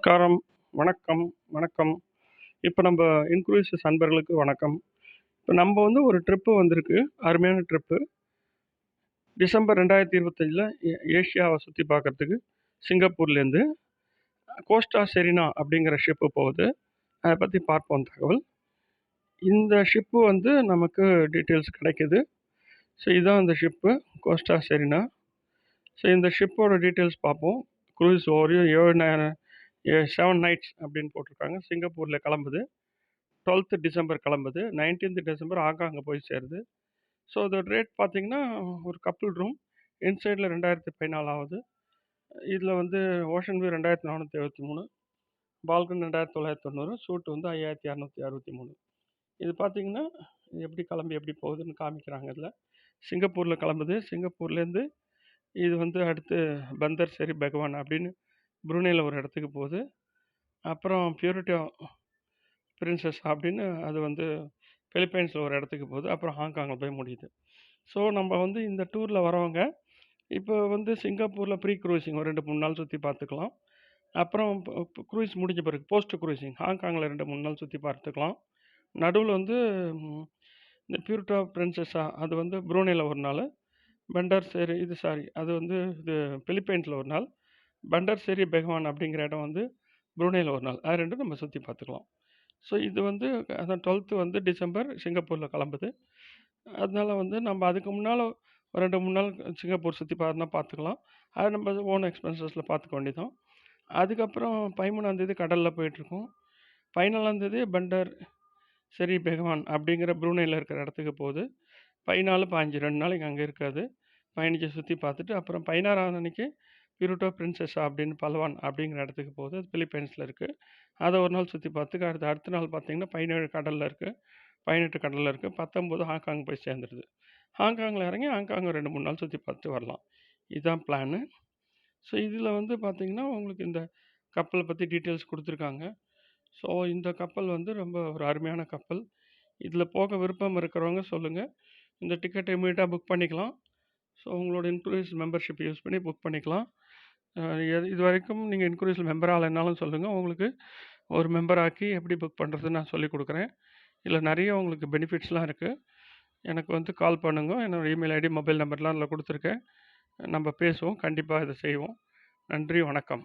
நமஸ்காரம். வணக்கம், வணக்கம். இப்ப நம்ப இன்க்ரூசிவ் அன்பர்களுக்கு வணக்கம். இப்ப நம்ப வந்து ஒரு ட்ரிப்பு வந்திருக்கு. அருமையான ட்ரிப்பு. டிசம்பர் 2025ல ஏசியாவ சுத்தி பார்க்கறதுக்கு சிங்கப்பூர்லேருந்து கோஸ்டா செரினா அப்படிங்கிற ஷிப்பு போகுது. அத பத்தி பார்ப்போம் தகவல். இந்த ஷிப்பு வந்து நமக்கு டீட்டெயில்ஸ் கிடைக்குது. ஸோ இதான் அந்த ஷிப்பு கோஸ்டா செரினா. ஸோ இந்த ஷிப்போட டீட்டெயில்ஸ் பார்ப்போம். க்ரூஸ் ஓவரையும் 7 நைட்ஸ் அப்படின்னு போட்டிருக்காங்க. சிங்கப்பூரில் கிளம்புது. 12th டிசம்பர் கிளம்புது. 19th டிசம்பர் ஹாங்காங் போய் சேருது. ஸோ அதோட ரேட் பார்த்தீங்கன்னா ஒரு கப்புள் ரூம் இன்சைடில் 2014 ஆகுது. இதில் வந்து ஓஷன் வியூ 2473, பால்கன் 2990, சூட் வந்து 5263. இது பார்த்தீங்கன்னா எப்படி கிளம்பி எப்படி போகுதுன்னு காமிக்கிறாங்க. இதில் சிங்கப்பூரில் கிளம்புது. சிங்கப்பூர்லேருந்து இது வந்து அடுத்து பந்தர் சரி பகவான் அப்படின்னு புருனேயில் ஒரு இடத்துக்கு போகுது. அப்புறம் பியூரிட்டி பிரின்சஸ் அப்படின்னு அது வந்து பிலிப்பைன்ஸில் ஒரு இடத்துக்கு போகுது. அப்புறம் ஹாங்காங்கில் போய் முடியுது. ஸோ நம்ம வந்து இந்த டூரில் வரவங்க இப்போ வந்து சிங்கப்பூரில் ப்ரீ க்ரூசிங் ஒரு 2-3 நாள் சுற்றி பார்த்துக்கலாம். அப்புறம் க்ரூஸ் முடிஞ்ச பிறகு போஸ்ட் க்ரூசிங் ஹாங்காங்கில் 2-3 நாள் சுற்றி பார்த்துக்கலாம். நடுவில் வந்து இந்த பியூரிட்டி ஆஃப் பிரின்சஸா அது வந்து புரூனேயில் ஒரு நாள், பண்டர் சேரி அது வந்து இது பிலிப்பைன்ஸில் ஒரு நாள், பண்டர் சேரி பெகவான் அப்படிங்கிற இடம் வந்து புரூனேயில் ஒரு நாள். அது ரெண்டும் நம்ம சுற்றி பார்த்துக்கலாம். ஸோ இது வந்து அதான் 12th வந்து டிசம்பர் சிங்கப்பூரில் கிளம்புது. அதனால வந்து நம்ம அதுக்கு முன்னால் ஒரு 2-3 நாள் சிங்கப்பூர் சுற்றி பார்த்துக்கலாம். அது நம்ம ஓன் எக்ஸ்பென்சஸில் பார்த்துக்க வேண்டியதான். அதுக்கப்புறம் 13ஆந்தேதி கடலில் போயிட்டுருக்கோம். 14ஆந்தேதி பண்டர் சரி பெகவான் அப்படிங்கிற புரூனேயில் இருக்கிற இடத்துக்கு போகுது. 14, 15 2 நாளைக்கு அங்கே இருக்காது. பயணிச்சு சுற்றி பார்த்துட்டு அப்புறம் 16ஆம் அன்னைக்கு பியூரிட்டோ பிரின்சஸா அப்படின்னு பலவான் அப்படிங்கிற இடத்துக்கு போகுது. அது பிலிப்பைன்ஸில் இருக்குது. அதை ஒரு நாள் சுற்றி பார்த்துக்க அடுத்த நாள் பார்த்தீங்கன்னா 17 கடலில் இருக்குது. 18 கடலில் இருக்குது. 19 ஹாங்காங் போய் சேர்ந்துருது. ஹாங்காங்கில் இறங்கி ஹாங்காங் 2-3 நாள் சுற்றி பார்த்துட்டு வரலாம். இதுதான் பிளானு. ஸோ இதில் வந்து பார்த்திங்கன்னா உங்களுக்கு இந்த கப்பலை பற்றி டீட்டெயில்ஸ் கொடுத்துருக்காங்க. ஸோ இந்த கப்பல் வந்து ரொம்ப ஒரு அருமையான கப்பல். இதில் போக விருப்பம் இருக்கிறவங்க சொல்லுங்கள். இந்த டிக்கெட்டை இமீடியட்டாக புக் பண்ணிக்கலாம். ஸோ உங்களோட இன்க்ரூசிவ் மெம்பர்ஷிப் யூஸ் பண்ணி புக் பண்ணிக்கலாம். இது வரைக்கும் நீங்கள் இன்க்ரூசிவ் மெம்பர் ஆகலைன்னாலும் சொல்லுங்கள். உங்களுக்கு ஒரு மெம்பர் ஆக்கி எப்படி புக் பண்ணுறதுன்னு நான் சொல்லிக் கொடுக்குறேன். இதில் நிறைய உங்களுக்கு பெனிஃபிட்ஸ்லாம் இருக்குது. எனக்கு வந்து கால் பண்ணுங்க. என்னோடய இமெயில் ஐடி மொபைல் நம்பர்லாம் அதில் கொடுத்துருக்கேன். நம்ம பேசுவோம். கண்டிப்பாக இதை செய்வோம். நன்றி, வணக்கம்.